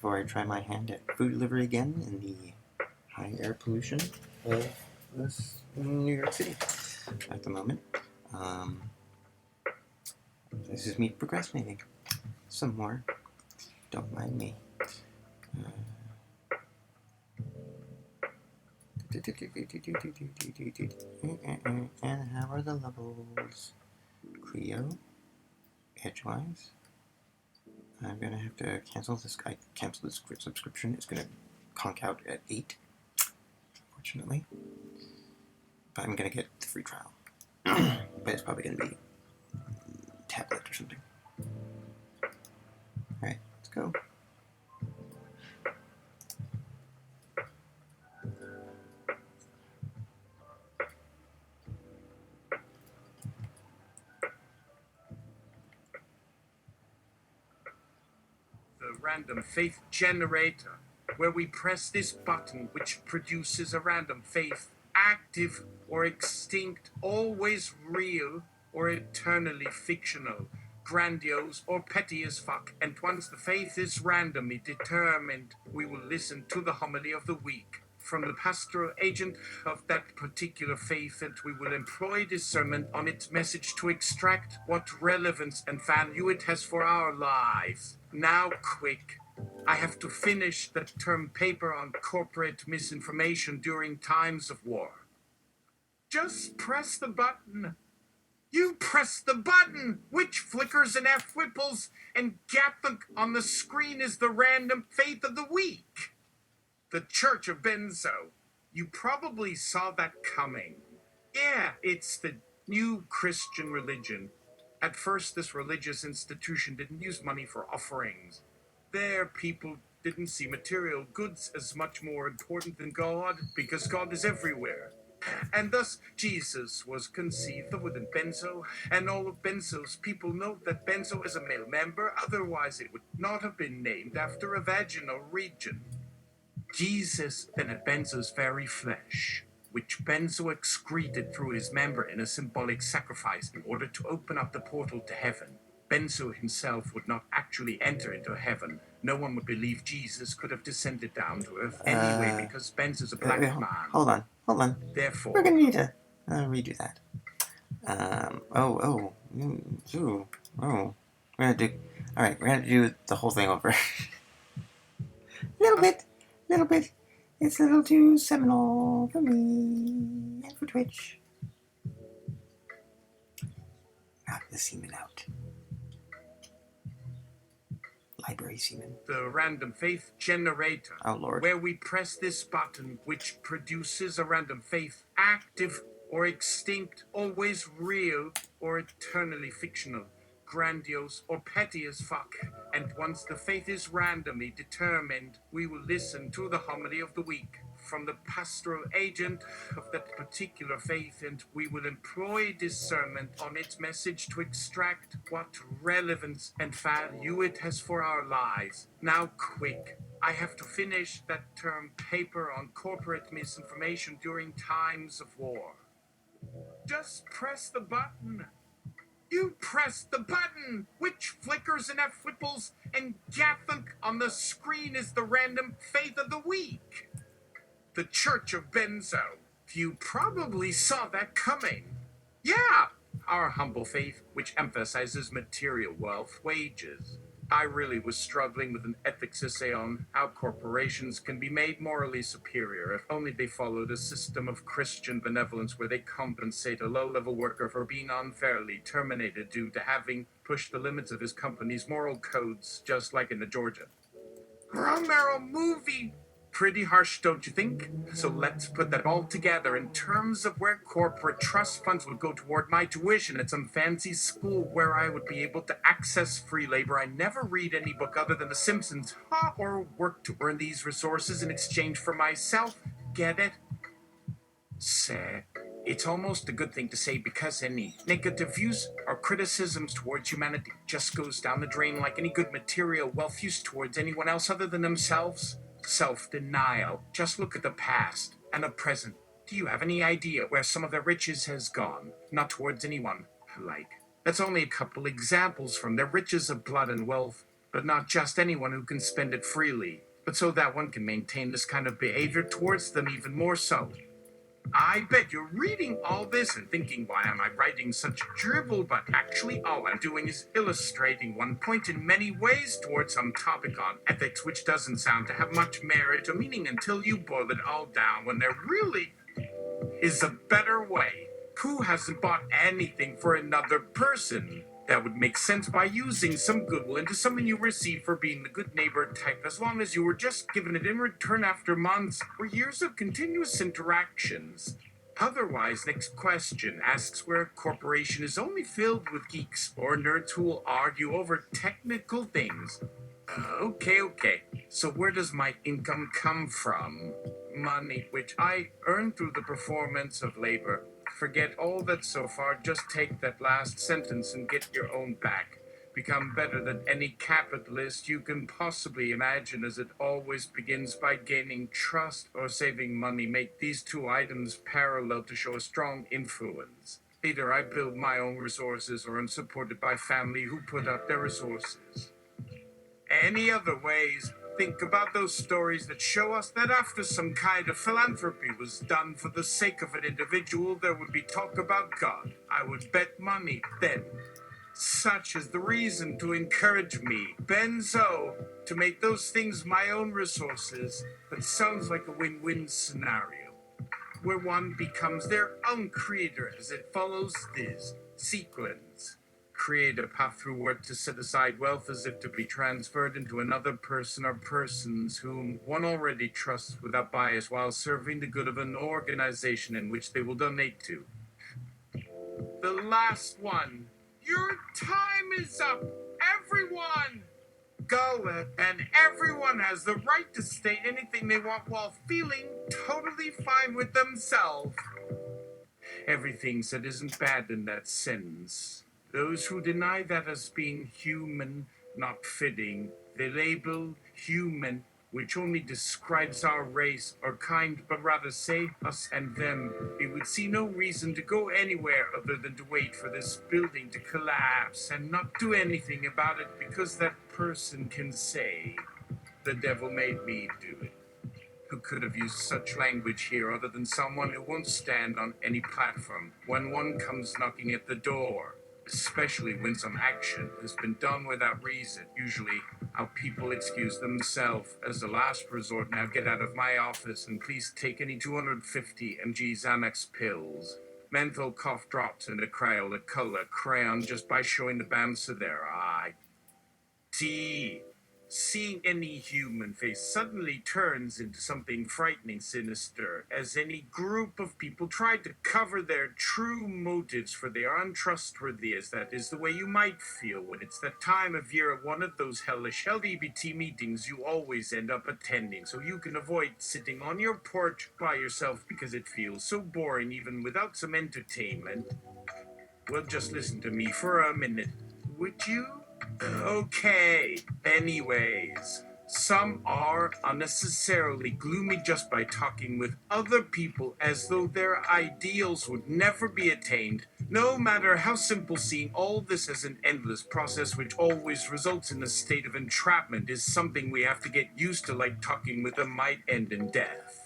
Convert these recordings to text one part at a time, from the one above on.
before I try my hand at food delivery again in the high air pollution of this New York City at the moment. This is me procrastinating some more. Don't mind me. And how are the levels? Cleo, edgewise. I'm gonna have to cancel this. I cancel this subscription. It's gonna conk out at 8, unfortunately. But I'm gonna get the free trial. But it's probably gonna be tablet or something. Alright, let's go. The random faith generator, where we press this button which produces a random faith, active or extinct, always real or eternally fictional, grandiose or petty as fuck. And once the faith is randomly determined, we will listen to the homily of the week from the pastoral agent of that particular faith, and we will employ discernment on its message to extract what relevance and value it has for our lives. Now, quick. I have to finish the term paper on corporate misinformation during times of war. Just press the button. You press the button, which flickers and F-whipples, and Gathunk on the screen is the random faith of the week. The Church of Benzo. You probably saw that coming. Yeah, it's the new Christian religion. At first, this religious institution didn't use money for offerings. Their people didn't see material goods as much more important than God, because God is everywhere. And thus, Jesus was conceived within Benzo, and all of Benzo's people note that Benzo is a male member, otherwise it would not have been named after a vaginal region. Jesus then had Benzo's very flesh, which Benzo excreted through his member in a symbolic sacrifice in order to open up the portal to heaven. Benzo himself would not actually enter into heaven. No one would believe Jesus could have descended down to earth anyway, because Benzo's a black man. Hold on. Therefore, we're gonna need to redo that. We're gonna do the whole thing over. Little bit. It's a little too seminal for me and for Twitch. Knock the semen out. Library semen. The random faith generator. Oh, Lord. Where we press this button, which produces a random faith, active or extinct, always real or eternally fictional, grandiose or petty as fuck. And once the faith is randomly determined, we will listen to the homily of the week from the pastoral agent of that particular faith, and we will employ discernment on its message to extract what relevance and value it has for our lives. Now, quick. I have to finish that term paper on corporate misinformation during times of war. Just press the button. You press the button, which flickers and F-whipples, and Gathunk on the screen is the random faith of the week. The Church of Benzo. You probably saw that coming. Yeah, our humble faith, which emphasizes material wealth, wages. I really was struggling with an ethics essay on how corporations can be made morally superior if only they followed a system of Christian benevolence where they compensate a low-level worker for being unfairly terminated due to having pushed the limits of his company's moral codes, just like in the Georgia Romero movie. Pretty harsh, don't you think? So let's put that all together in terms of where corporate trust funds would go toward my tuition at some fancy school where I would be able to access free labor. I never read any book other than The Simpsons, or work to earn these resources in exchange for myself. Get it? Say, it's almost a good thing to say because any negative views or criticisms towards humanity just goes down the drain like any good material wealth used towards anyone else other than themselves. Self-denial. Just look at the past and the present. Do you have any idea where some of their riches has gone? Not towards anyone. Like, that's only a couple examples from their riches of blood and wealth. but not just anyone who can spend it freely, but so that one can maintain this kind of behavior towards them even more so. I bet you're reading all this and thinking, why am I writing such dribble? But actually, all I'm doing is illustrating one point in many ways towards some topic on ethics, which doesn't sound to have much merit or meaning until you boil it all down, when there really is a better way. Who hasn't bought anything for another person? That would make sense by using some goodwill into something you receive for being the good neighbor type, as long as you were just given it in return after months or years of continuous interactions. Otherwise, next question asks where a corporation is only filled with geeks or nerds who will argue over technical things. Okay. So where does my income come from? Money, which I earn through the performance of labor. Forget all that so far, just take that last sentence and get your own back. Become better than any capitalist you can possibly imagine, as it always begins by gaining trust or saving money. Make these two items parallel to show a strong influence. Either I build my own resources or am supported by family who put up their resources. Any other ways, think about those stories that show us that after some kind of philanthropy was done for the sake of an individual, there would be talk about God. I would bet money then. Such is the reason to encourage me, Benzo, to make those things my own resources. That sounds like a win-win scenario, where one becomes their own creator as it follows this sequence. Create a path through work to set aside wealth as if to be transferred into another person or persons whom one already trusts without bias, while serving the good of an organization in which they will donate to. The last one. Your time is up, everyone! Go, and everyone has the right to state anything they want while feeling totally fine with themselves. Everything said isn't bad in that sense. Those who deny that as being human, not fitting, they label human, which only describes our race or kind, but rather say us and them. They would see no reason to go anywhere other than to wait for this building to collapse and not do anything about it, because that person can say, the devil made me do it. Who could have used such language here other than someone who won't stand on any platform when one comes knocking at the door? Especially when some action has been done without reason. Usually, how people excuse themselves as a last resort. Now get out of my office and please take any 250 mg Xanax pills, menthol cough drops, and a Crayola color crayon just by showing the bounce of their eye. See, seeing any human face suddenly turns into something frightening, sinister, as any group of people try to cover their true motives, for they are untrustworthy, as that is the way you might feel when it's that time of year at one of those hellish LGBT meetings you always end up attending, so you can avoid sitting on your porch by yourself because it feels so boring even without some entertainment. Well, just listen to me for a minute, would you? Okay, anyways, some are unnecessarily gloomy just by talking with other people as though their ideals would never be attained, no matter how simple. Seeing all this as an endless process which always results in a state of entrapment is something we have to get used to, like talking with them might end in death.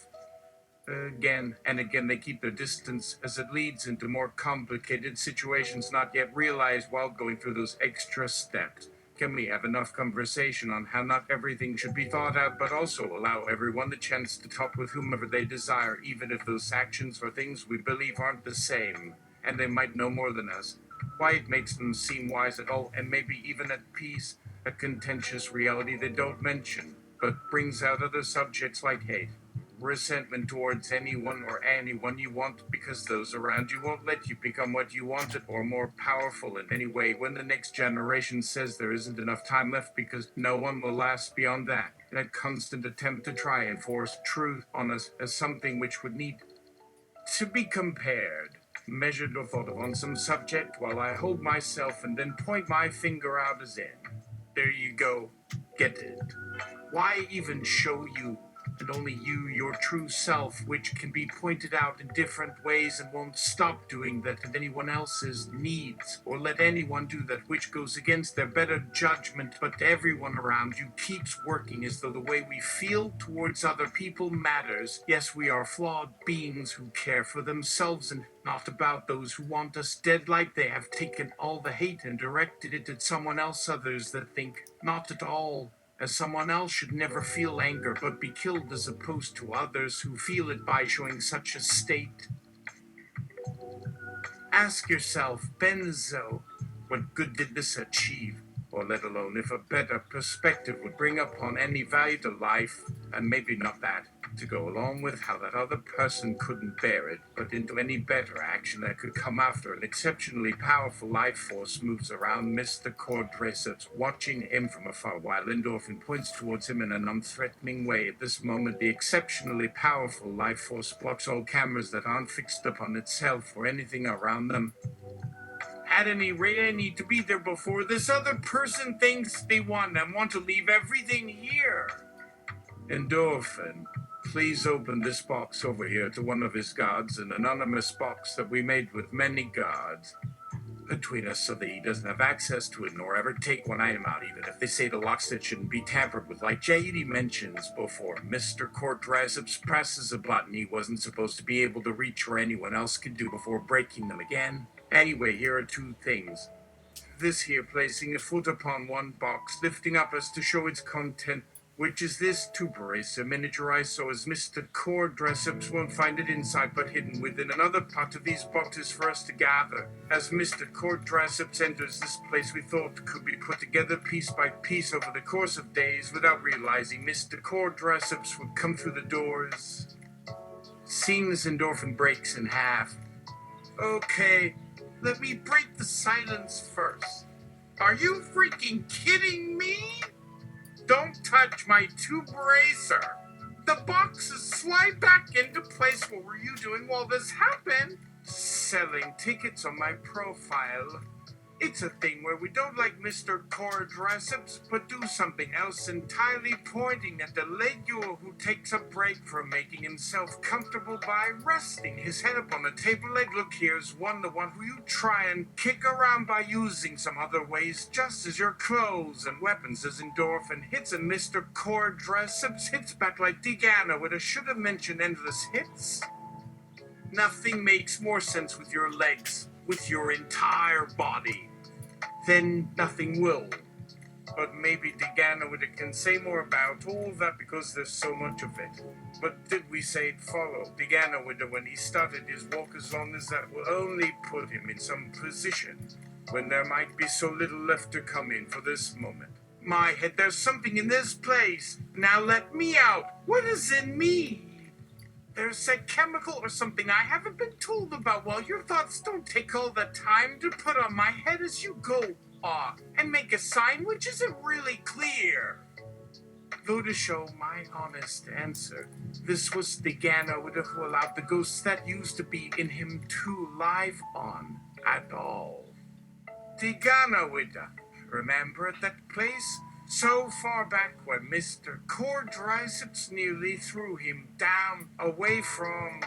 Again and again, they keep their distance as it leads into more complicated situations not yet realized while going through those extra steps. Can we have enough conversation on how not everything should be thought out, but also allow everyone the chance to talk with whomever they desire, even if those actions or things we believe aren't the same, and they might know more than us? Why it makes them seem wise at all, and maybe even at peace, a contentious reality they don't mention, but brings out other subjects like hate, resentment towards anyone or anyone you want, because those around you won't let you become what you wanted or more powerful in any way, when the next generation says there isn't enough time left because no one will last beyond that. That constant attempt to try and force truth on us as something which would need to be compared, measured, or thought of on some subject, while I hold myself and then point my finger out as in. There you go. Get it? Why even show you and only you, your true self, which can be pointed out in different ways and won't stop doing that at anyone else's needs, or let anyone do that which goes against their better judgment, but everyone around you keeps working as though the way we feel towards other people matters. Yes, we are flawed beings who care for themselves and not about those who want us dead, like they have taken all the hate and directed it at someone else, others that think not at all, as someone else should never feel anger but be killed, as opposed to others who feel it by showing such a state. Ask yourself, Benzo, what good did this achieve? Or let alone if a better perspective would bring upon any value to life, and maybe not that, to go along with how that other person couldn't bear it, but into any better action that could come after an exceptionally powerful life force moves around Mr. Quadriceps, watching him from afar while Endorphin points towards him in an unthreatening way. At this moment, the exceptionally powerful life force blocks all cameras that aren't fixed upon itself or anything around them. At any rate, I need to be there before this other person thinks they want to leave everything here. Endorphin, please open this box over here to one of his guards, an anonymous box that we made with many guards between us so that he doesn't have access to it nor ever take one item out, even if they say the locks that shouldn't be tampered with. Like JD mentions before, Mr. Quadriceps presses a button he wasn't supposed to be able to reach or anyone else could do before breaking them again. Anyway, here are two things. This here, placing a foot upon one box, lifting up as to show its content, which is this tuberacer miniaturized so as Mr. Quadriceps won't find it inside but hidden within another pot of these boxes for us to gather. As Mr. Quadriceps enters this place we thought could be put together piece by piece over the course of days without realizing Mr. Quadriceps would come through the doors. Seeing this, Endorphin breaks in half. Okay, let me break the silence first. Are you freaking kidding me? Don't touch my tuberacer. The boxes slide back into place. What were you doing while this happened? Selling tickets on my profile. It's a thing where we don't like Mr. Quadriceps, but do something else entirely, pointing at the leguer who takes a break from making himself comfortable by resting his head upon a table leg. Look, here's one, the one who you try and kick around by using some other ways, just as your clothes and weapons as Endorphin hits, and Mr. Quadriceps hits back like Degana with a should have mentioned endless hits. Nothing makes more sense with your legs, with your entire body. Then nothing will. But maybe Deganowida can say more about all that because there's so much of it. But did we say it followed Deganowida when he started his walk, as long as that will only put him in some position when there might be so little left to come in for this moment? My head, there's something in this place. Now let me out. What is in me? There's a chemical or something I haven't been told about. Well, your thoughts don't take all the time to put on my head as you go off and make a sign which isn't really clear. Though to show my honest answer, this was the Ganowida who allowed the ghosts that used to be in him to live on at all. The Ganowida, remember at that place? So far back when Mr. Quadriceps nearly threw him down away from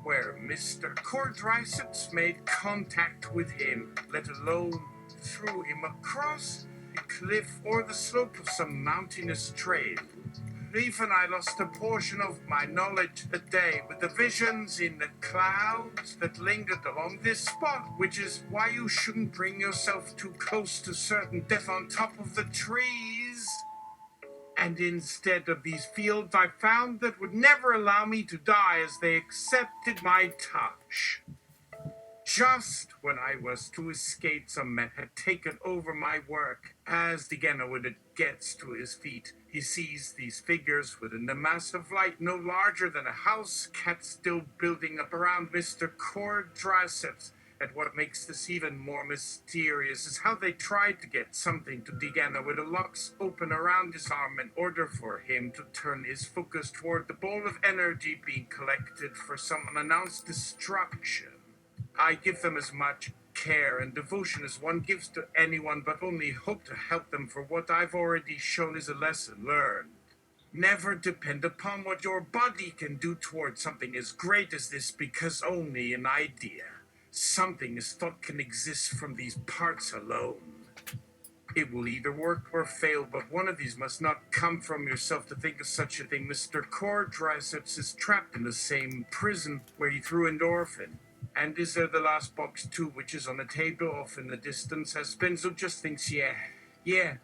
where Mr. Quadriceps made contact with him, let alone threw him across a cliff or the slope of some mountainous trail. Even I lost a portion of my knowledge that day with the visions in the clouds that lingered along this spot, which is why you shouldn't bring yourself too close to certain death on top of the trees. And instead of these fields, I found that would never allow me to die as they accepted my touch. Just when I was to escape, some men had taken over my work. As the Ganowid gets to his feet, he sees these figures within the mass of light no larger than a house cat still building up around Mr. Quadriceps. And what makes this even more mysterious is how they tried to get something to Degana with the locks open around his arm in order for him to turn his focus toward the ball of energy being collected for some unannounced destruction. I give them as much care and devotion as one gives to anyone, but only hope to help them for what I've already shown is a lesson learned. Never depend upon what your body can do towards something as great as this, because only an idea, something as thought, can exist from these parts alone. It will either work or fail, but one of these must not come from yourself to think of such a thing. Mr. Quadriceps is trapped in the same prison where he threw endorphin. And is there the last box too, which is on a table off in the distance, as Benzo just thinks, yeah,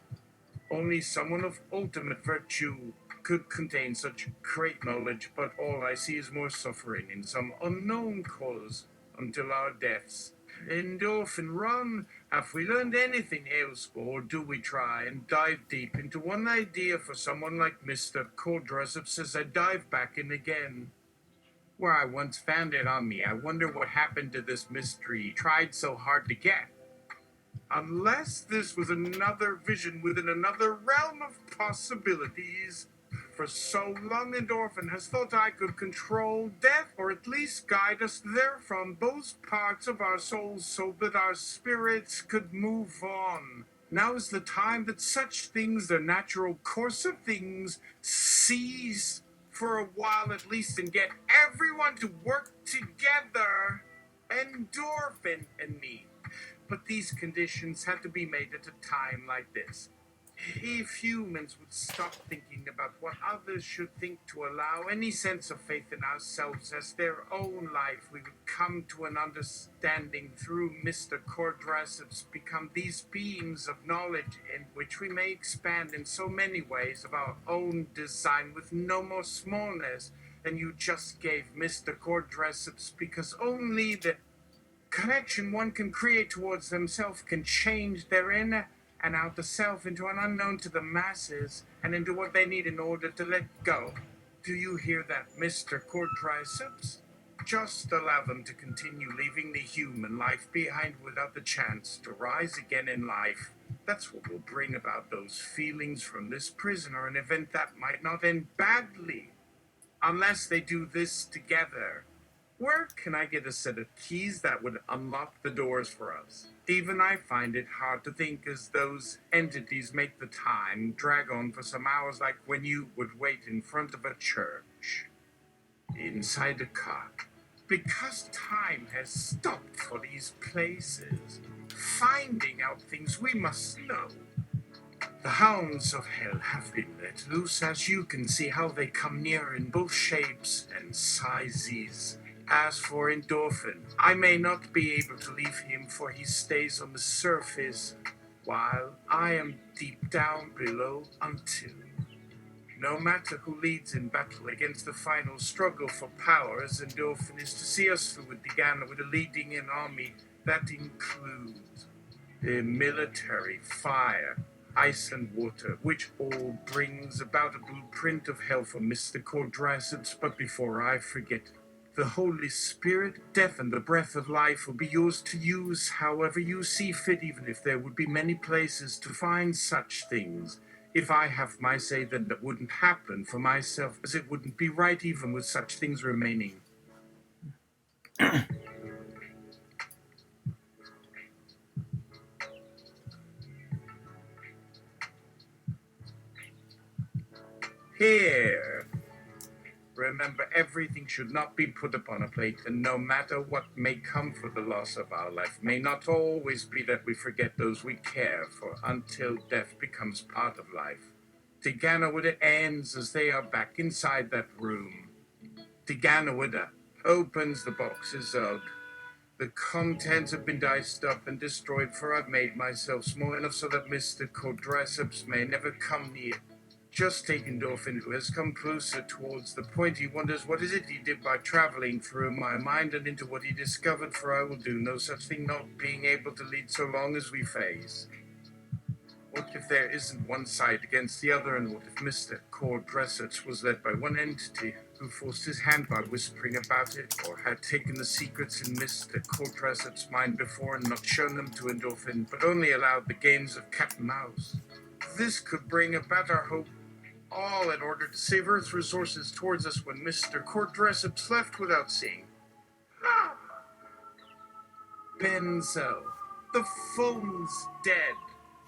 only someone of ultimate virtue could contain such great knowledge, but all I see is more suffering in some unknown cause until our deaths. Endorphin, run! Have we learned anything else, or do we try and dive deep into one idea for someone like Mr. Quadriceps as I dive back in again? Where I once found it on me, I wonder what happened to this mystery he tried so hard to get. Unless this was another vision within another realm of possibilities. For so long, Endorphin has thought I could control death, or at least guide us there from those parts of our souls so that our spirits could move on. Now is the time that such things, the natural course of things, cease for a while at least and get everyone to work together. Endorphin and me. But these conditions had to be made at a time like this. If humans would stop thinking about what others should think to allow any sense of faith in ourselves as their own life, we would come to an understanding through Mr. Quadriceps, become these beams of knowledge in which we may expand in so many ways of our own design with no more smallness than you just gave Mr. Quadriceps, because only the connection one can create towards themselves can change their inner and outer self into an unknown to the masses and into what they need in order to let go. Do you hear that, Mr. Quadriceps? Just allow them to continue leaving the human life behind without the chance to rise again in life. That's what will bring about those feelings from this prisoner, an event that might not end badly unless they do this together. Where can I get a set of keys that would unlock the doors for us? Even I find it hard to think, as those entities make the time drag on for some hours, like when you would wait in front of a church, inside a car. Because time has stopped for these places, finding out things we must know. The hounds of hell have been let loose, as you can see how they come near in both shapes and sizes. As for Endorphin, I may not be able to leave him, for he stays on the surface, while I am deep down below until. No matter who leads in battle against the final struggle for power, as Endorphin is to see us through with Ghana with a leading an army that includes the military, fire, ice and water, which all brings about a blueprint of hell for Mr. Quadriceps. But before I forget, the Holy Spirit, death, and the breath of life will be yours to use however you see fit, even if there would be many places to find such things. If I have my say, then that wouldn't happen for myself, as it wouldn't be right even with such things remaining. Here. Remember, everything should not be put upon a plate, and no matter what may come for the loss of our life, may not always be that we forget those we care for until death becomes part of life. Tiganawida ends as they are back inside that room. Tiganawida opens the boxes out. The contents have been diced up and destroyed, for I've made myself small enough so that Mr. Quadriceps may never come near. Just taken Endorphin, who has come closer towards the point, he wonders what is it he did by traveling through my mind and into what he discovered, for I will do no such thing, not being able to lead so long as we face. What if there isn't one side against the other, and what if Mr. Quadriceps was led by one entity who forced his hand by whispering about it, or had taken the secrets in Mr. Quadriceps' mind before and not shown them to Endorphin, but only allowed the games of cat and mouse? This could bring about our hope, all in order to save Earth's resources towards us when Mr. Quadriceps left without seeing. Ah! Benzo, the phone's dead.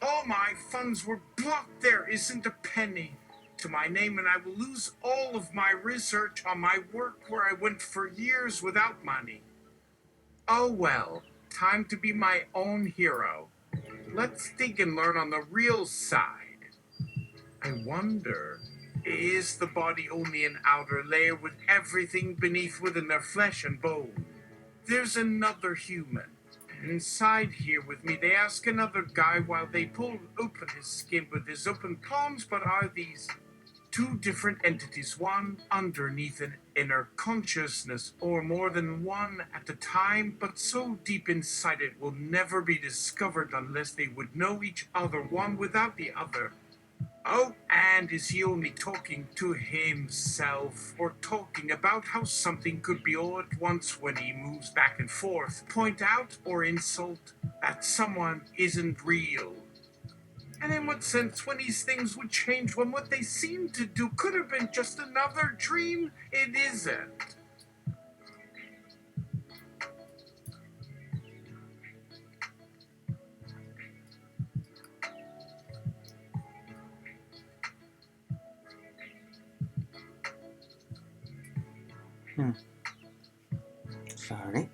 All my funds were blocked. There isn't a penny. to my name, and I will lose all of my research on my work where I went for years without money. Oh well, time to be my own hero. Let's dig and learn on the real side. I wonder, is the body only an outer layer with everything beneath within their flesh and bone? There's another human. Inside here with me, they ask another guy while they pull open his skin with his open palms, but are these two different entities, one underneath an inner consciousness, or more than one at a time, but so deep inside it will never be discovered unless they would know each other, one without the other? Oh, and is he only talking to himself, or talking about how something could be all at once when he moves back and forth, point out or insult that someone isn't real? And in what sense, when these things would change, when what they seem to do could have been just another dream, it isn't. Sorry.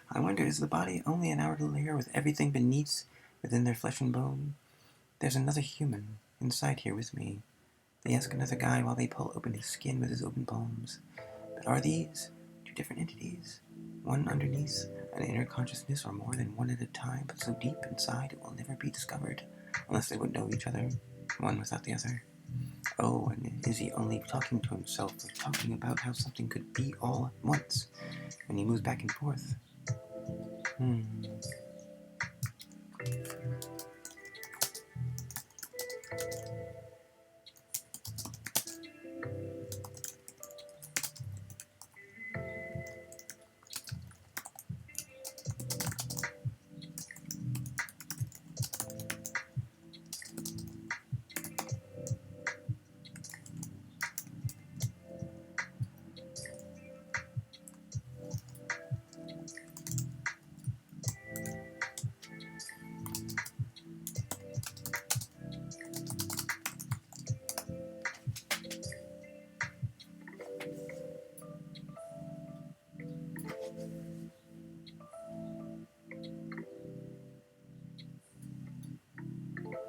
I wonder, is the body only an outer layer with everything beneath within their flesh and bone? There's another human inside here with me. They ask another guy while they pull open his skin with his open palms. But are these two different entities? One underneath an inner consciousness, or more than one at a time, but so deep inside it will never be discovered, unless they would know each other, one without the other. Oh, and is he only talking to himself, or talking about how something could be all at once when he moves back and forth?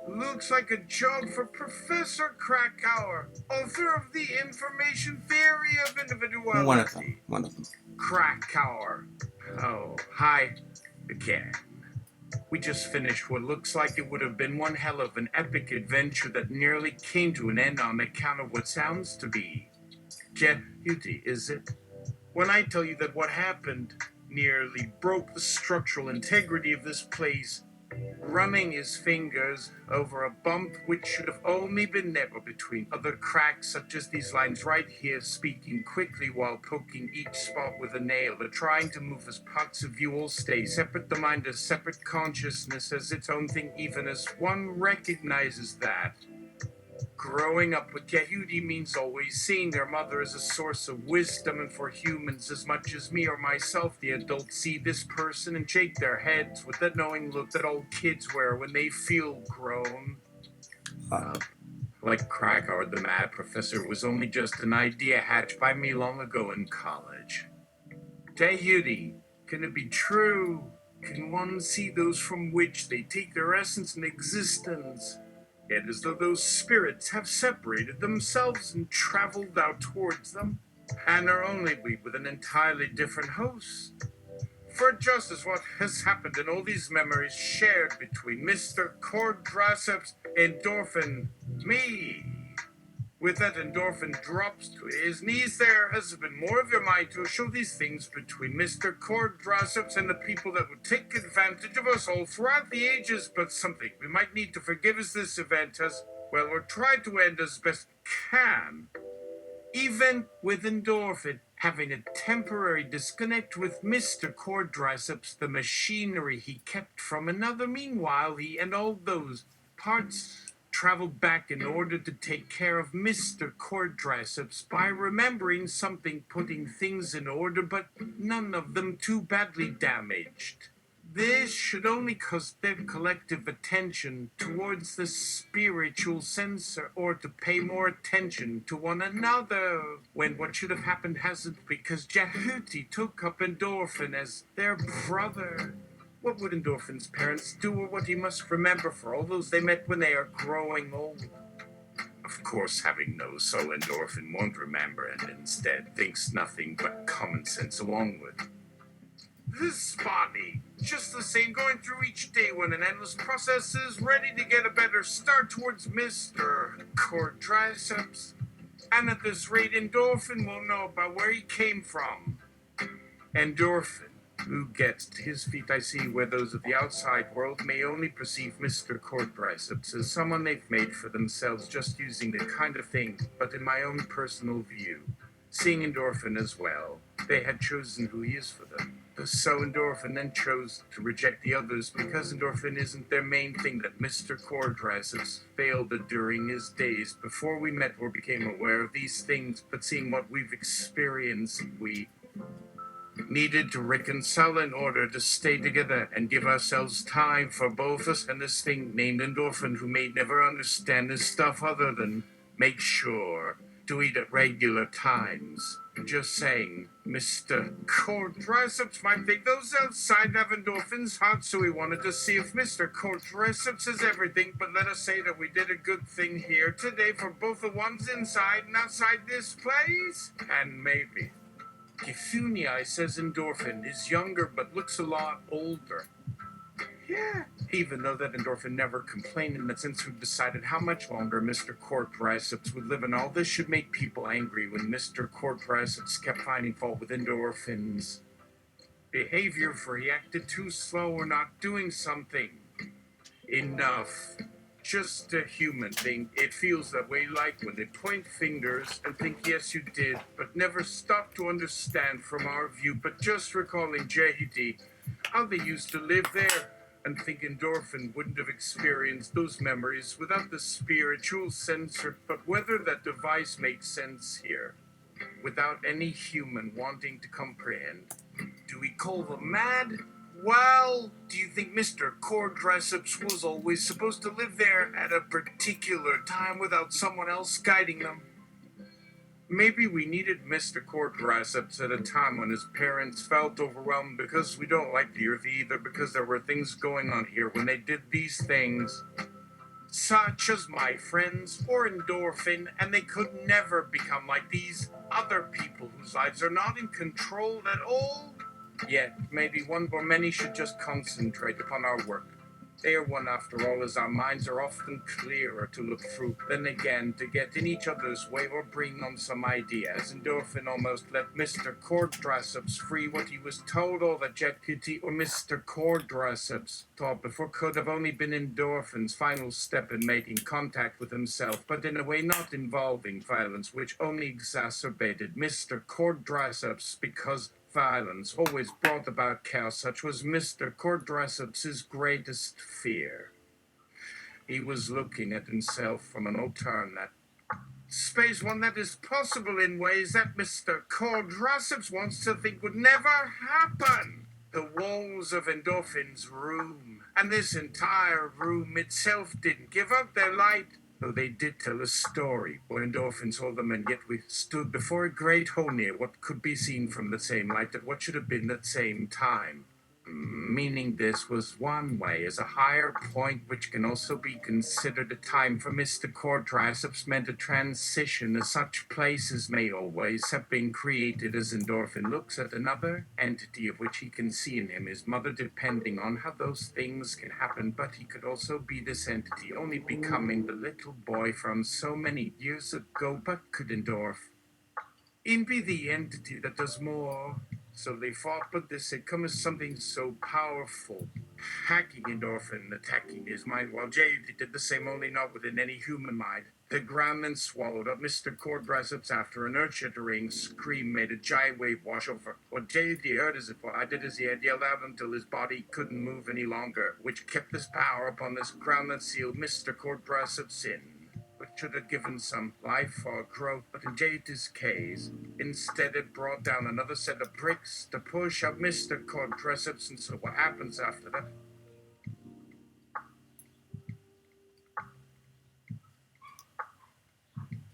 Looks like a job for Professor Krakauer, author of the Information Theory of Individuality. One of them. Krakauer. Oh, hi again. We just finished what looks like it would have been one hell of an epic adventure that nearly came to an end on account of what sounds to be beauty, is it? When I tell you that what happened nearly broke the structural integrity of this place, running his fingers over a bump which should have only been narrow between other cracks, such as these lines right here, speaking quickly while poking each spot with a nail, or trying to move as parts of you all stay separate, the mind as separate, consciousness as its own thing, even as one recognizes that. Growing up with Yehudi means always seeing their mother as a source of wisdom, and for humans as much as me or myself, the adults see this person and shake their heads with that knowing look that old kids wear when they feel grown up. Like Krakauer, the mad professor, was only just an idea hatched by me long ago in college. Yehudi, can it be true? Can one see those from which they take their essence and existence? Yet as though those spirits have separated themselves and traveled out towards them, and are only we with an entirely different host. For just as what has happened in all these memories shared between Mr. Cordraceps, endorphin, me. With that endorphin drops to his knees, there has been more of your mind to show these things between Mr. Cordraceps and the people that would take advantage of us all throughout the ages, but something we might need to forgive as this event has, well, or tried to end as best can. Even with endorphin having a temporary disconnect with Mr. Cordraceps, the machinery he kept from another, meanwhile he and all those parts traveled back in order to take care of Mr. Quadriceps by remembering something, putting things in order, but none of them too badly damaged. This should only cause their collective attention towards the spiritual censor, or to pay more attention to one another, when what should have happened hasn't, because Jehuti took up Endorphin as their brother. What would Endorphin's parents do, or what he must remember for all those they met when they are growing old? Of course, having no soul, Endorphin won't remember, and instead thinks nothing but common sense along with this body. Just the same, going through each day when an endless process is ready to get a better start towards Mr. Quadriceps. And at this rate, Endorphin will know about where he came from. Endorphin, who gets to his feet, I see, where those of the outside world may only perceive Mr. Quadriceps as someone they've made for themselves, just using the kind of thing, but in my own personal view, seeing Endorphin as well, they had chosen who he is for them. So Endorphin then chose to reject the others because Endorphin isn't their main thing that Mr. Quadriceps failed at during his days before we met or became aware of these things, but seeing what we've experienced, we needed to reconcile in order to stay together and give ourselves time for both us and this thing named Endorphin, who may never understand this stuff other than make sure to eat at regular times. Just saying, Mr. Quadriceps might think those outside have Endorphin's heart, so we wanted to see if Mr. Quadriceps is everything, but let us say that we did a good thing here today for both the ones inside and outside this place, and maybe Kifunii says Endorphin is younger but looks a lot older. Yeah, even though that Endorphin never complained, in that since we've decided how much longer Mr. Quadriceps would live, and all this should make people angry when Mr. Quadriceps kept finding fault with Endorphin's behavior for he acted too slow or not doing something. Enough. Just a human thing. It feels that way, like when they point fingers and think, yes, you did, but never stop to understand from our view, but just recalling Jehudi, how they used to live there, and think Endorphin wouldn't have experienced those memories without the spiritual censor, but whether that device makes sense here, without any human wanting to comprehend. Do we call them mad? Well, do you think Mr. Quadriceps was always supposed to live there at a particular time without someone else guiding them? Maybe we needed Mr. Quadriceps at a time when his parents felt overwhelmed because we don't like the Earth either, because there were things going on here when they did these things, such as my friends or Endorphin, and they could never become like these other people whose lives are not in control at all. Yet, maybe one or many should just concentrate upon our work. They are one after all, as our minds are often clearer to look through than again to get in each other's way or bring on some ideas. Endorphin almost let Mr. Quadriceps free. What he was told, all that Jehuti or Mr. Quadriceps taught before could have only been Endorphin's final step in making contact with himself, but in a way not involving violence, which only exacerbated Mr. Quadriceps, because violence always brought about chaos. Such was Mr. Quadriceps' greatest fear. He was looking at himself from an alternate space, one that is possible in ways that Mr. Quadriceps wants to think would never happen. The walls of Endorphin's room, and this entire room itself, didn't give up their light, though they did tell a story where Endorphin saw them, and yet we stood before a great hole near what could be seen from the same light at what should have been that same time. Meaning this was one way as a higher point, which can also be considered a time for Mr. Quadriceps, meant a transition, as such places may always have been created as Endorphin looks at another entity of which he can see in him his mother, depending on how those things can happen, but he could also be this entity, only becoming the little boy from so many years ago. But could Endorphin be the entity that does more? So they fought, but this had come as something so powerful, hacking Endorphin, attacking his mind, while Jade did the same, only not within any human mind. The groundman swallowed up Mr. Quadraceps after an earth-shattering scream made a giant wave wash over. What JD heard as if what I did as he had yelled out until his body couldn't move any longer, which kept his power upon this groundman sealed Mr. Quadraceps in, which should have given some life or growth, but in JD's case, instead it brought down another set of bricks to push up Mr. Quadraceps, and so what happens after that?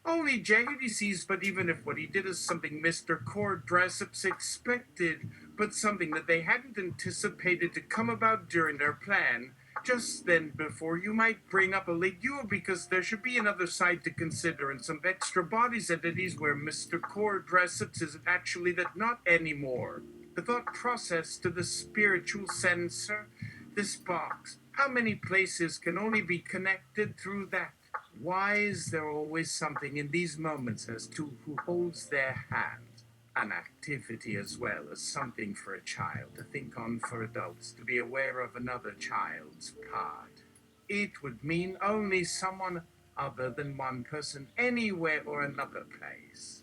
Only Jaggedy sees, but even if what he did is something Mr. Quadraceps expected, but something that they hadn't anticipated to come about during their plan, just then before you might bring up a legure because there should be another side to consider and some extra bodies entities where Mr. Quadraceps isn't actually that not anymore. The thought process to the spiritual sensor, this box, how many places can only be connected through that? Why is there always something in these moments as to who holds their hand? An activity as well as something for a child to think on for adults to be aware of another child's part. It would mean only someone other than one person anywhere or another place.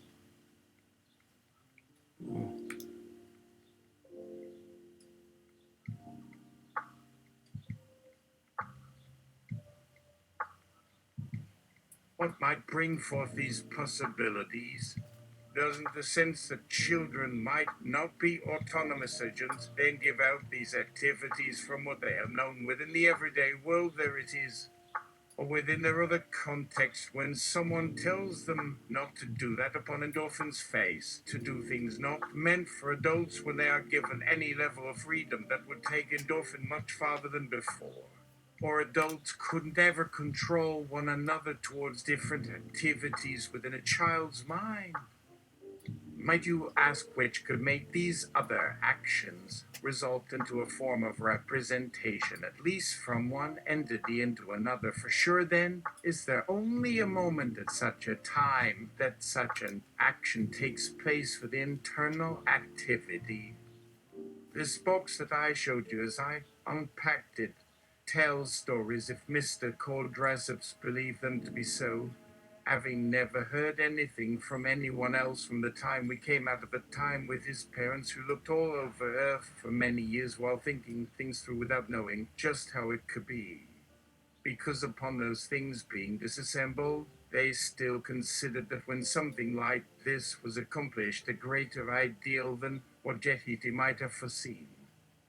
What might bring forth these possibilities? Doesn't the sense that children might not be autonomous agents then give out these activities from what they have known within the everyday world there it is, or within their other context when someone tells them not to do that upon endorphin's face, to do things not meant for adults when they are given any level of freedom that would take endorphin much farther than before? Or adults couldn't ever control one another towards different activities within a child's mind? Might you ask which could make these other actions result into a form of representation, at least from one entity into another? For sure, then, is there only a moment at such a time that such an action takes place for the internal activity? This box that I showed you as I unpacked it tells stories if Mr. Quadraceps believed them to be so, having never heard anything from anyone else from the time we came out of a time with his parents who looked all over Earth for many years while thinking things through without knowing just how it could be. Because upon those things being disassembled, they still considered that when something like this was accomplished, a greater ideal than what Jehiti might have foreseen.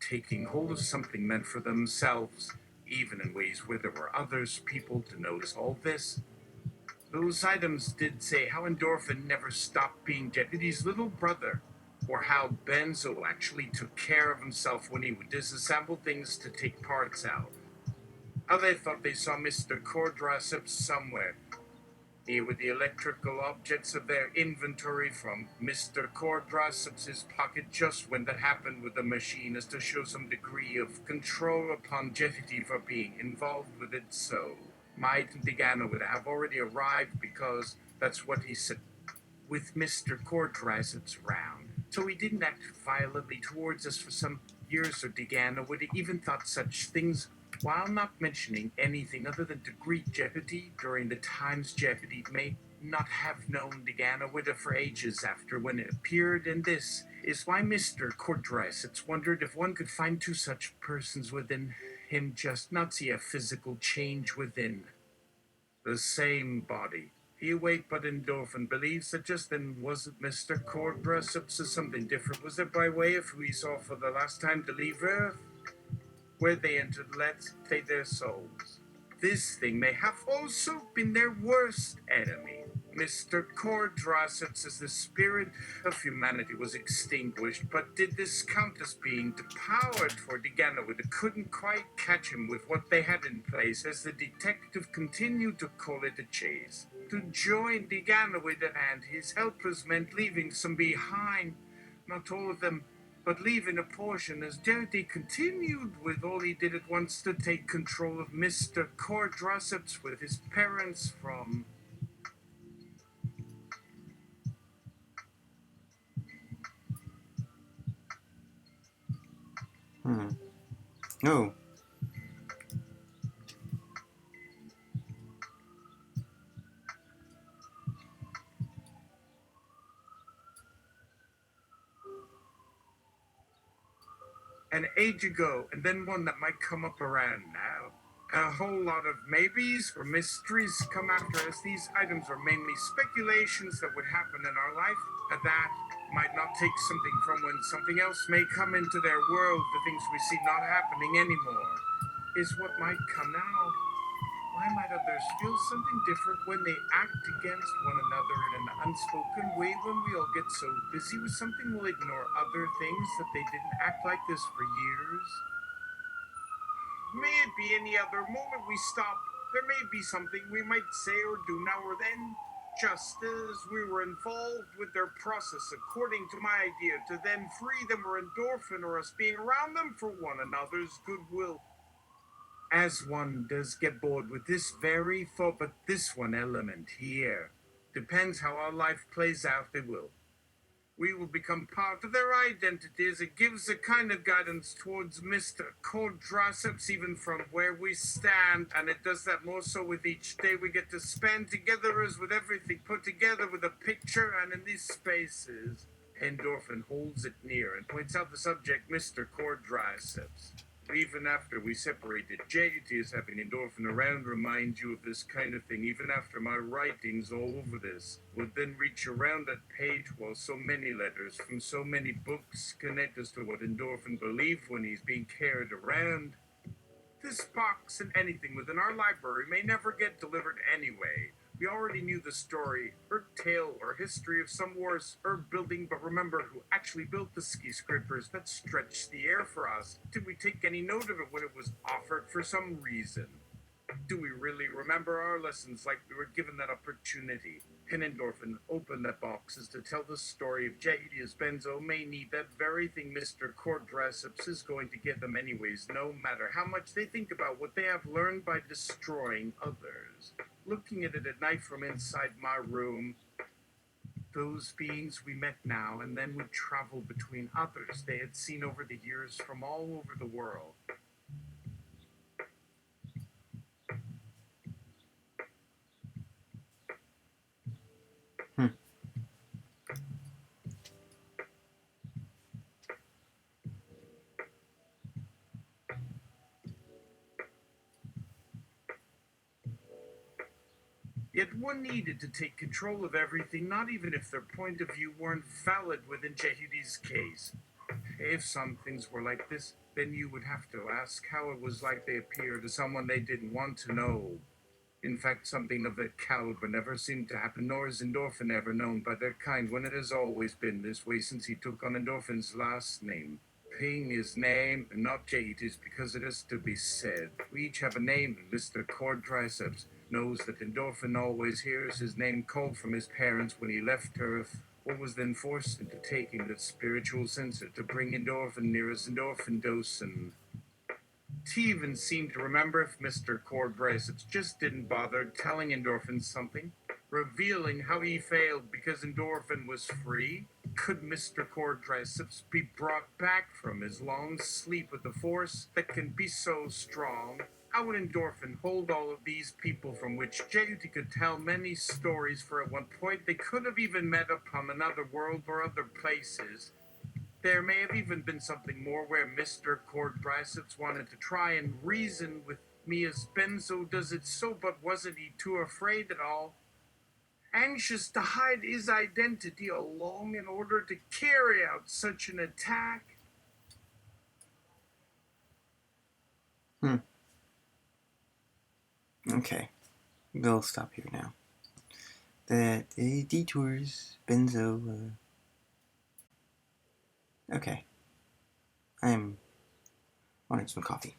Taking hold of something meant for themselves, even in ways where there were others, people to notice all this. Those items did say how Endorphin never stopped being Jehiti's little brother, or how Benzo actually took care of himself when he would disassemble things to take parts out. How they thought they saw Mr. Quadraceps somewhere, near with the electrical objects of their inventory from Mr. Quadraceps's pocket just when that happened with the machine as to show some degree of control upon Jeffity for being involved with it so. Might and Degana would have already arrived because that's what he said with Mr. Quadraceps round. So he didn't act violently towards us for some years, or Degana would have even thought such things while not mentioning anything other than to greet Jeopardy during the times Jeopardy may not have known Degana Witta for ages after when it appeared, and this is why Mr. Quadraceps wondered if one could find two such persons within him, just not see a physical change within the same body. He awake but endorphin believes that just then wasn't Mr. Quadraceps or something different. Was it by way of who he saw for the last time to leave Earth? Where they entered, let's say their souls. This thing may have also been their worst enemy. Mr. Quadraceps, as the spirit of humanity was extinguished, but did this count as being depowered for Deganawid? Couldn't quite catch him with what they had in place, as the detective continued to call it a chase. To join Deganawid and his helpers meant leaving some behind, not all of them, but leaving a portion, as Dirty continued with all he did at once to take control of Mr. Quadraceps with his parents from. No. age ago, and then one that might come up around now. A whole lot of maybes or mysteries come after us. These items are mainly speculations that would happen in our life, and that might not take something from when something else may come into their world. The things we see not happening anymore is what might come now. Why might others feel something different when they act against one another in an unspoken way? When we all get so busy with something, we'll ignore other things that they didn't act like this for years. May it be any other moment we stop. There may be something we might say or do now or then, just as we were involved with their process according to my idea to then free them or endorphin or us being around them for one another's goodwill. As one does get bored with this very thought, but this one element here depends how our life plays out, they will. We will become part of their identities. It gives a kind of guidance towards Mr. Quadraceps, even from where we stand, and it does that more so with each day we get to spend together as with everything put together with a picture, and in these spaces, endorphin holds it near and points out the subject, Mr. Quadraceps. Even after we separated, JT is having endorphin around remind you of this kind of thing. Even after my writings all over this would then reach around that page while so many letters from so many books connect us to what endorphin believed when he's being carried around. This box and anything within our library may never get delivered anyway. We already knew the story, or tale, or history of some wars, or building, but remember who actually built the ski scrapers that stretched the air for us? Did we take any note of it when it was offered for some reason? Do we really remember our lessons like we were given that opportunity? Can endorphin open that box as to tell the story of Church Benzo may need that very thing Mr. Quadraceps is going to give them anyways, no matter how much they think about what they have learned by destroying others. Looking at it at night from inside my room, those beings we met now and then would travel between others they had seen over the years from all over the world. Yet one needed to take control of everything, not even if their point of view weren't valid within Jehudi's case. If some things were like this, then you would have to ask how it was like they appeared to someone they didn't want to know. In fact, something of that caliber never seemed to happen, nor is endorphin ever known by their kind, when it has always been this way since he took on endorphin's last name. Being his name, and not Jehudi's, because it is to be said. We each have a name, and Mr. Quadraceps knows that endorphin always hears his name called from his parents when he left Earth, or was then forced into taking the spiritual censer to bring endorphin near his endorphin dose, and he even seemed to remember if Mr. Quadraceps just didn't bother telling endorphin something, revealing how he failed because endorphin was free. Could Mr. Quadraceps be brought back from his long sleep with a force that can be so strong? How would endorphin hold all of these people from which Jehuti could tell many stories, for at one point they could have even met upon another world or other places? There may have even been something more where Mr. Quadraceps wanted to try and reason with me as Benzo does it so, but wasn't he too afraid at all? Anxious to hide his identity alone in order to carry out such an attack? Okay, we'll stop here now. The detours, Benzo. Okay, I'm wanting some coffee.